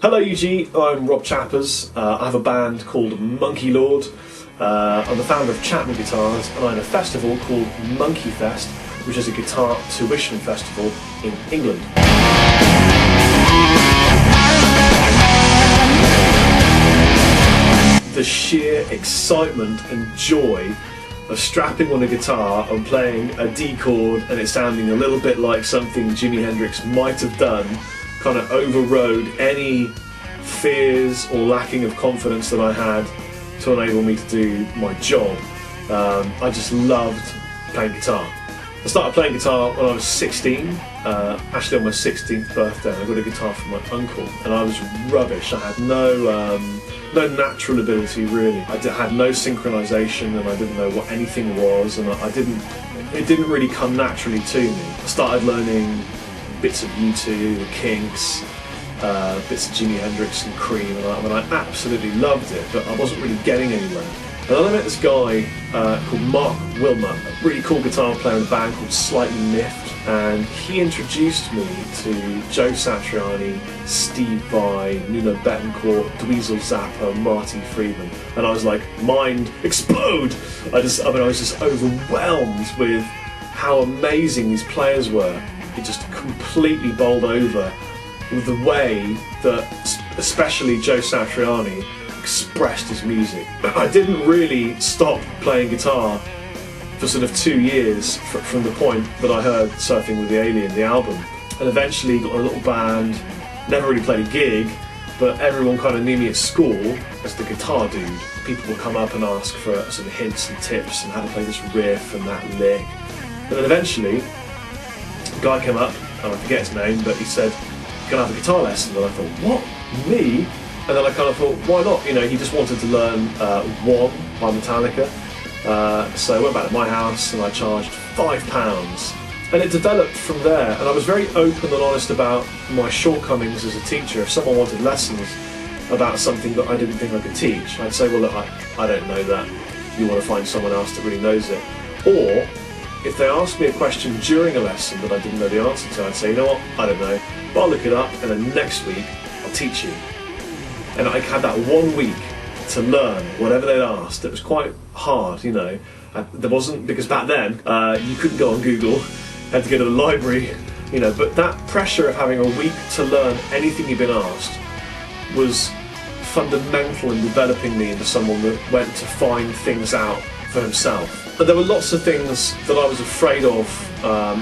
Hello UG, I'm Rob Chappers. I have a band called Monkey Lord. I'm the founder of Chapman Guitars, and I own a festival called Monkey Fest, which is a guitar tuition festival in England. The sheer excitement and joy of strapping on a guitar and playing a D chord and it sounding a little bit like something Jimi Hendrix might have done kind of overrode any fears or lacking of confidence that I had to enable me to do my job. I just loved playing guitar. I started playing guitar when I was 16, actually on my 16th birthday. I got a guitar from my uncle and I was rubbish. I had no natural ability really. I had no synchronization and I didn't know what anything was, and it didn't really come naturally to me. I started learning bits of U2, the Kinks, bits of Jimi Hendrix and Cream, and I absolutely loved it, but I wasn't really getting anywhere. And then I met this guy called Mark Wilmot, a really cool guitar player in a band called Slightly Miffed, and he introduced me to Joe Satriani, Steve Vai, Nuno Bettencourt, Dweezil Zappa, Marty Friedman, and I was like, mind explode! I was just overwhelmed with how amazing these players were. It just completely bowled over with the way that especially Joe Satriani expressed his music. I didn't really stop playing guitar for sort of 2 years from the point that I heard Surfing with the Alien, the album, and eventually got a little band. Never really played a gig, but everyone kind of knew me at school as the guitar dude. People would come up and ask for sort of hints and tips and how to play this riff and that lick. And then eventually, a guy came up, and I forget his name, but he said, "Can I have a guitar lesson?" And I thought, what? Me? And then I kind of thought, why not? You know, he just wanted to learn One by Metallica. So I went back to my house and I charged £5. And it developed from there. And I was very open and honest about my shortcomings as a teacher. If someone wanted lessons about something that I didn't think I could teach, I'd say, well, look, I don't know that. You want to find someone else that really knows it. Or if they asked me a question during a lesson that I didn't know the answer to, I'd say, you know what, I don't know, but I'll look it up and then next week I'll teach you. And I had that 1 week to learn whatever they'd asked. It was quite hard, you know. There wasn't, because back then you couldn't go on Google, you had to go to the library, you know, but that pressure of having a week to learn anything you'd been asked was fundamental in developing me into someone that went to find things out for himself. But there were lots of things that I was afraid of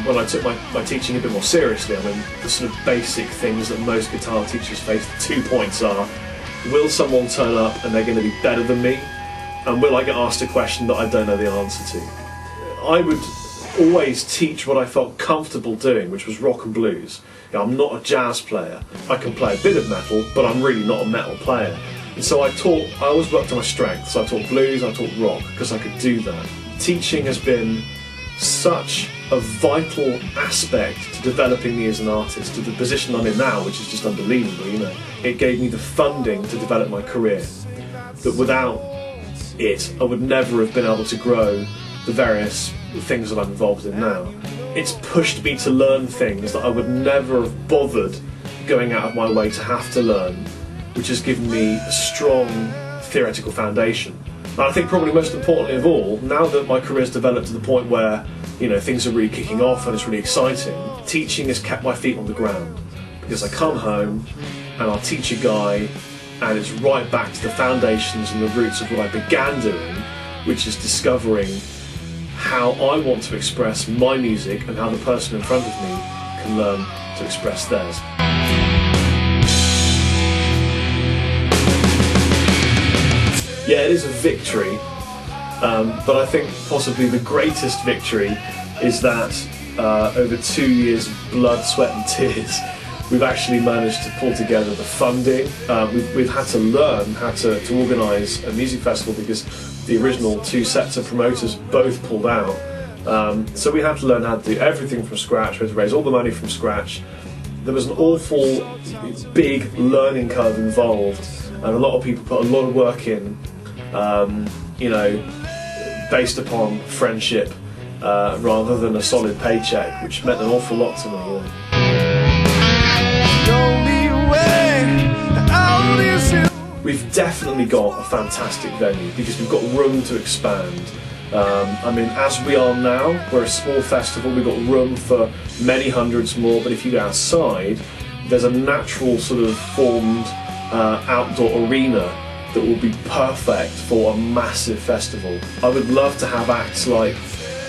when I took my teaching a bit more seriously. I mean, the sort of basic things that most guitar teachers face, the 2 points are, will someone turn up and they're going to be better than me? And will I get asked a question that I don't know the answer to? I would always teach what I felt comfortable doing, which was rock and blues. You know, I'm not a jazz player. I can play a bit of metal, but I'm really not a metal player. And so I always worked on my strengths. So I taught blues, I taught rock, because I could do that. Teaching has been such a vital aspect to developing me as an artist, to the position I'm in now, which is just unbelievable, you know. It gave me the funding to develop my career, that without it, I would never have been able to grow the various things that I'm involved in now. It's pushed me to learn things that I would never have bothered going out of my way to have to learn, which has given me a strong theoretical foundation. And I think probably most importantly of all, now that my career has developed to the point where, you know, things are really kicking off and it's really exciting, teaching has kept my feet on the ground. Because I come home and I'll teach a guy and it's right back to the foundations and the roots of what I began doing, which is discovering how I want to express my music and how the person in front of me can learn to express theirs. Yeah, it is a victory, but I think possibly the greatest victory is that over 2 years of blood, sweat and tears, we've actually managed to pull together the funding. We've had to learn how to organise a music festival because the original 2 sets of promoters both pulled out. So we had to learn how to do everything from scratch. We had to raise all the money from scratch. There was an awful big learning curve involved, and a lot of people put a lot of work in. You know, based upon friendship rather than a solid paycheck, which meant an awful lot to me. You know. We've definitely got a fantastic venue because we've got room to expand. I mean, as we are now, we're a small festival, we've got room for many hundreds more, but if you go outside, there's a natural sort of formed outdoor arena that will be perfect for a massive festival. I would love to have acts like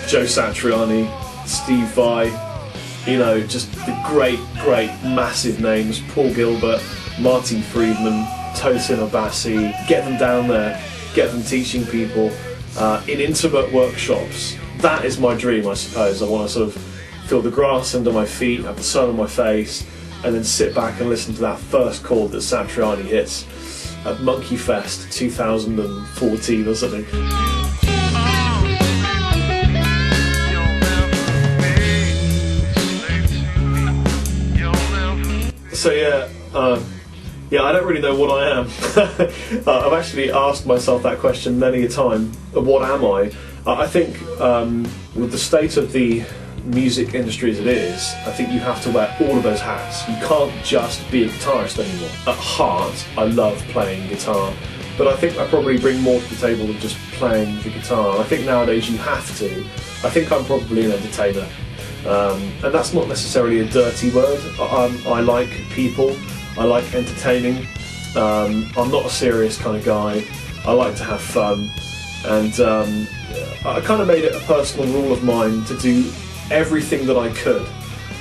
Joe Satriani, Steve Vai, you know, just the great, massive names, Paul Gilbert, Martin Friedman, Tosin Abassi, get them down there, get them teaching people in intimate workshops. That is my dream, I suppose. I want to sort of feel the grass under my feet, have the sun on my face, and then sit back and listen to that first chord that Satriani hits at Monkey Fest 2014 or something. So yeah, I don't really know what I am. I've actually asked myself that question many a time. What am I? I think with the state of the music industry as it is, I think you have to wear all of those hats. You can't just be a guitarist anymore. At heart, I love playing guitar, but I think I probably bring more to the table than just playing the guitar. I think nowadays you have to. I think I'm probably an entertainer. And that's not necessarily a dirty word. I like people. I like entertaining. I'm not a serious kind of guy. I like to have fun, and I kind of made it a personal rule of mine to do everything that I could.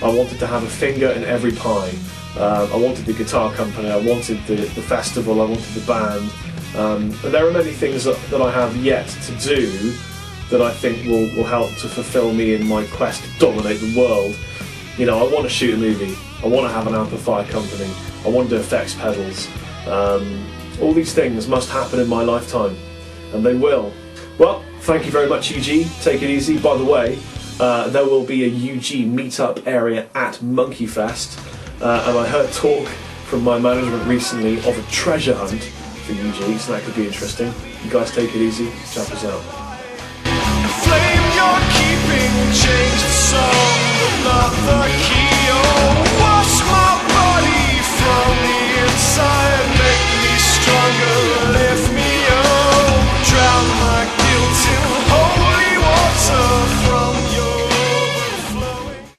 I wanted to have a finger in every pie. I wanted the guitar company, I wanted the festival, I wanted the band, and there are many things that I have yet to do that I think will help to fulfill me in my quest to dominate the world. You know, I want to shoot a movie, I want to have an amplifier company, I want to do effects pedals. All these things must happen in my lifetime, and they will. Well, thank you very much, UG. Take it easy. By the way, there will be a UG meetup area at Monkey Fest, and I heard talk from my management recently of a treasure hunt for UG, so that could be interesting. You guys take it easy. Chapman's out. The flame you're keeping will change the song, but not the key.